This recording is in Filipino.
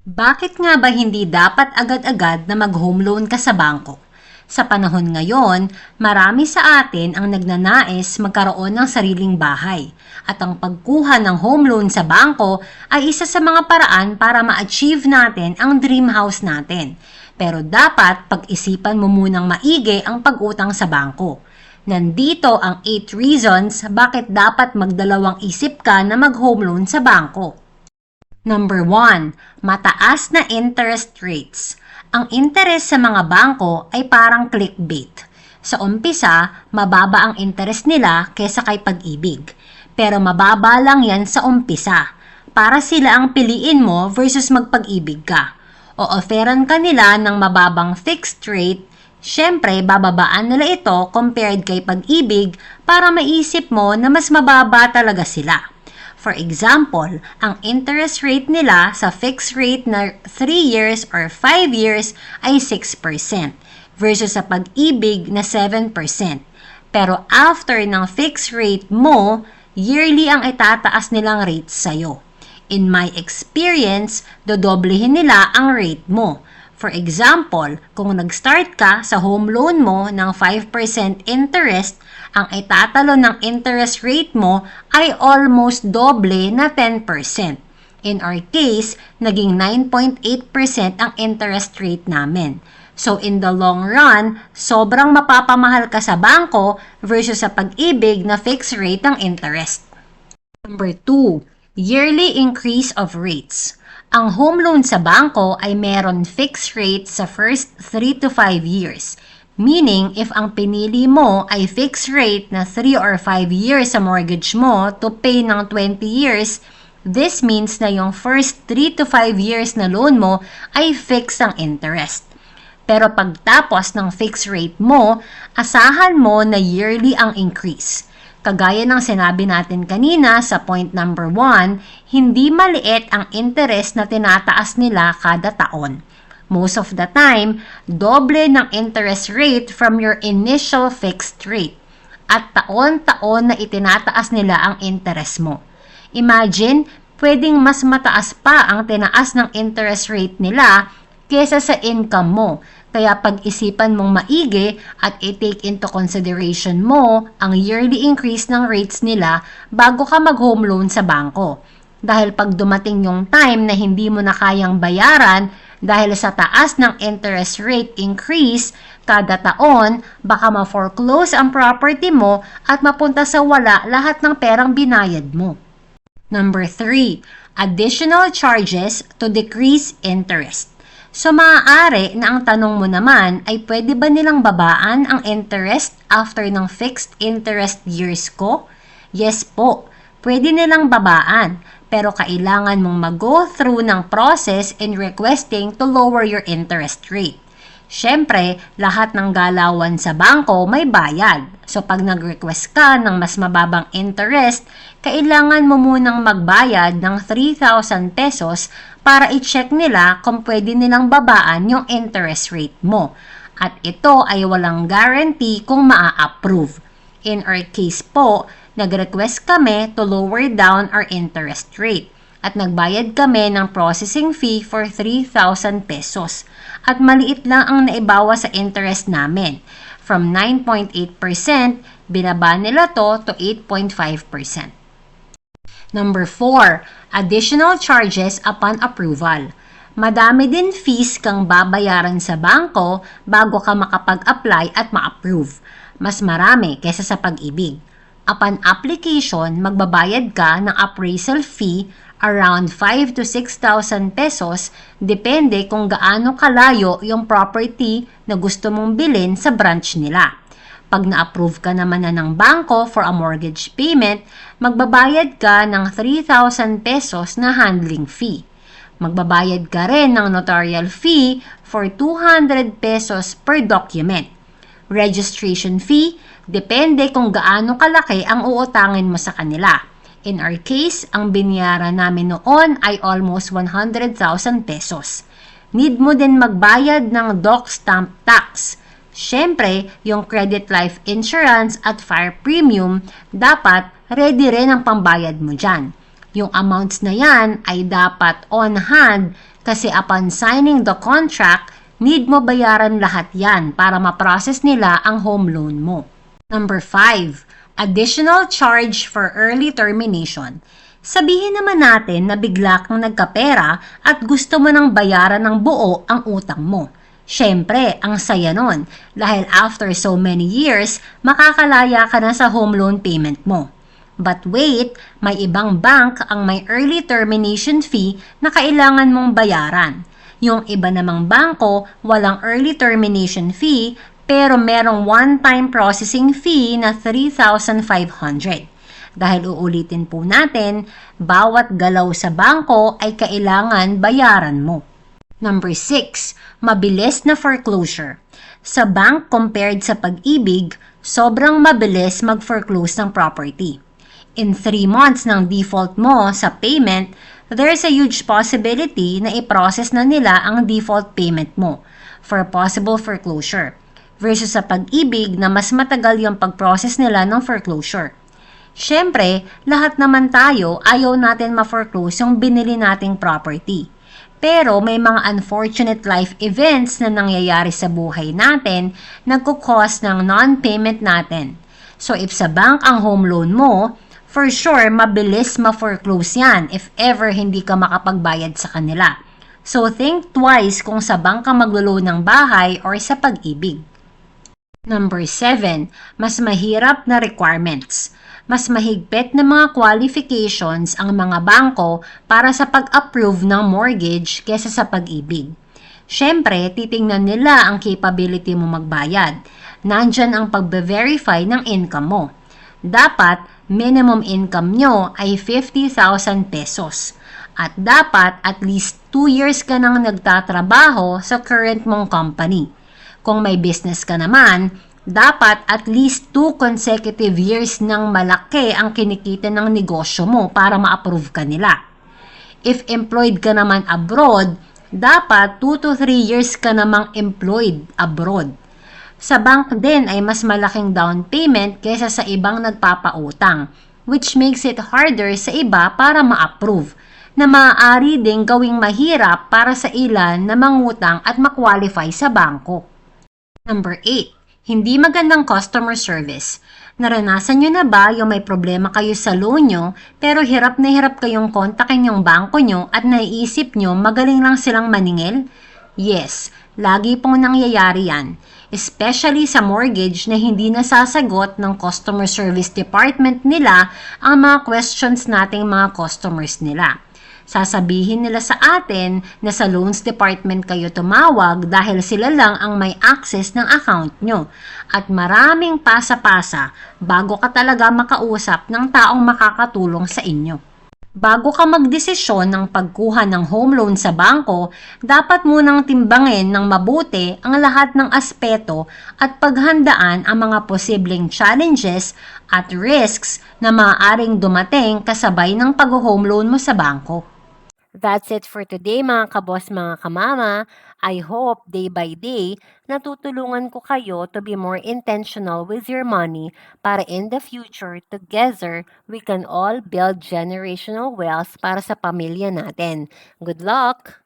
Bakit nga ba hindi dapat agad-agad na mag-home loan ka sa bangko? Sa panahon ngayon, marami sa atin ang nagnanais magkaroon ng sariling bahay. At ang pagkuha ng home loan sa bangko ay isa sa mga paraan para ma-achieve natin ang dream house natin. Pero dapat pag-isipan mo munang maigi ang pag-utang sa bangko. Nandito ang 8 reasons bakit dapat magdalawang isip ka na mag-home loan sa bangko. Number 1, mataas na interest rates. Ang interest sa mga bangko ay parang clickbait. Sa umpisa, mababa ang interest nila kaysa kay Pag-ibig. Pero mababa lang yan sa umpisa. Para sila ang piliin mo versus magpag-ibig ka. O-offeran ka nila ng mababang fixed rate, syempre bababaan nila ito compared kay Pag-ibig para maisip mo na mas mababa talaga sila. For example, ang interest rate nila sa fixed rate na 3 years or 5 years ay 6% versus sa Pag-ibig na 7%. Pero after ng fixed rate mo, yearly ang itataas nilang rate sa'yo. In my experience, dodoblehin nila ang rate mo. For example, kung nag-start ka sa home loan mo ng 5% interest, ang itatalo ng interest rate mo ay almost doble na 10%. In our case, naging 9.8% ang interest rate namin. So in the long run, sobrang mapapamahal ka sa bangko versus sa Pag-ibig na fixed rate ang interest. Number 2, yearly increase of rates. Ang home loan sa bangko ay meron fixed rate sa first 3 to 5 years. Meaning, if ang pinili mo ay fixed rate na 3 or 5 years sa mortgage mo to pay ng 20 years, this means na yung first 3 to 5 years na loan mo ay fixed ang interest. Pero pagtapos ng fixed rate mo, asahan mo na yearly ang increase. Kagaya ng sinabi natin kanina sa point number 1, hindi maliit ang interest na tinataas nila kada taon. Most of the time, doble ng interest rate from your initial fixed rate. At taon-taon na itinataas nila ang interest mo. Imagine, pwedeng mas mataas pa ang tinaas ng interest rate nila kesa sa income mo. Kaya pag-isipan mong maigi at i-take into consideration mo ang yearly increase ng rates nila bago ka mag-home loan sa bangko. Dahil pag dumating yung time na hindi mo na kayang bayaran dahil sa taas ng interest rate increase kada taon, baka ma-foreclose ang property mo at mapunta sa wala lahat ng perang binayad mo. Number 3, additional charges to decrease interest. So maaari na ang tanong mo naman ay pwede ba nilang babaan ang interest after ng fixed interest years ko? Yes po, pwede nilang babaan. Pero kailangan mong mag-go through ng process in requesting to lower your interest rate. Siyempre, lahat ng galawan sa bangko may bayad. So pag nag-request ka ng mas mababang interest, kailangan mo munang magbayad ng 3,000 pesos para i-check nila kung pwede nilang babaan yung interest rate mo. At ito ay walang guarantee kung maa-approve. In our case po, nag-request kami to lower down our interest rate at nagbayad kami ng processing fee for 3,000 pesos at maliit lang ang naibawa sa interest namin. From 9.8%, binaba nila to 8.5%. Number 4, additional charges upon approval. Madami din fees kang babayaran sa bangko bago ka makapag-apply at ma-approve. Mas marami kaysa sa Pag-ibig. Upon application, magbabayad ka ng appraisal fee around 5 to 6,000 pesos depende kung gaano kalayo yung property na gusto mong bilhin sa branch nila. Pag na-approve ka naman na ng bangko for a mortgage payment, magbabayad ka ng 3,000 pesos na handling fee. Magbabayad ka rin ng notarial fee for 200 pesos per document. Registration fee, depende kung gaano kalaki ang uutangin mo sa kanila. In our case, ang binayaran namin noon ay almost 100,000 pesos. Need mo din magbayad ng doc stamp tax. Siyempre, yung credit life insurance at fire premium, dapat ready rin ang pambayad mo dyan. Yung amounts na yan ay dapat on hand kasi upon signing the contract, need mo bayaran lahat yan para ma-process nila ang home loan mo. Number 5, additional charge for early termination. Sabihin naman natin na bigla kang nagkapera at gusto mo nang bayaran ng buo ang utang mo. Siyempre, ang saya nun dahil after so many years, makakalaya ka na sa home loan payment mo. But wait, may ibang bank ang may early termination fee na kailangan mong bayaran. Yung iba namang bangko, walang early termination fee pero merong one-time processing fee na 3,500. Dahil uulitin po natin, bawat galaw sa bangko ay kailangan bayaran mo. Number 6, mabilis na foreclosure. Sa bank compared sa pag-ibig, sobrang mabilis mag-foreclose ng property. In 3 months ng default mo sa payment, there's a huge possibility na i-process na nila ang default payment mo for possible foreclosure versus sa pag-ibig na mas matagal yung pag-process nila ng foreclosure. Siyempre, lahat naman tayo ayaw natin ma-foreclose yung binili nating property. Pero may mga unfortunate life events na nangyayari sa buhay natin nagkukos ng non-payment natin. So if sa bank ang home loan mo, for sure, mabilis ma-foreclose yan if ever hindi ka makapagbayad sa kanila. So, think twice kung sa bank ka maglo-loan ng bahay or sa pag-ibig. Number 7, mas mahirap na requirements. Mas mahigpit na mga qualifications ang mga bangko para sa pag-approve ng mortgage kesa sa pag-ibig. Siyempre, titingnan nila ang capability mo magbayad. Nandyan ang pagbe-verify ng income mo. Dapat, minimum income nyo ay 50,000 pesos. At dapat at least 2 years ka nang nagtatrabaho sa current mong company. Kung may business ka naman, dapat at least 2 consecutive years nang malaki ang kinikita ng negosyo mo para ma-approve ka nila. If employed ka naman abroad, dapat 2 to 3 years ka namang employed abroad. Sa bank din ay mas malaking down payment kaysa sa ibang nagpapautang, which makes it harder sa iba para ma-approve, na maaari ding gawing mahirap para sa ilan na mangutang at ma-qualify sa bangko. Number 8, hindi magandang customer service. Naranasan nyo na ba yung may problema kayo sa loan nyo pero hirap na hirap kayong kontakin yung bangko nyo at naiisip nyo magaling lang silang maningil? Yes, lagi pong nangyayari yan. Especially sa mortgage na hindi nasasagot ng customer service department nila ang mga questions nating mga customers nila. Sasabihin nila sa atin na sa loans department kayo tumawag dahil sila lang ang may access ng account nyo at maraming pasa-pasa bago ka talaga makausap ng taong makakatulong sa inyo. Bago ka magdesisyon ng pagkuha ng home loan sa bangko, dapat munang timbangin ng mabuti ang lahat ng aspeto at paghandaan ang mga posibleng challenges at risks na maaaring dumating kasabay ng pag-home loan mo sa bangko. That's it for today mga kabos, mga kamama. I hope day by day natutulungan ko kayo to be more intentional with your money para in the future together we can all build generational wealth para sa pamilya natin. Good luck!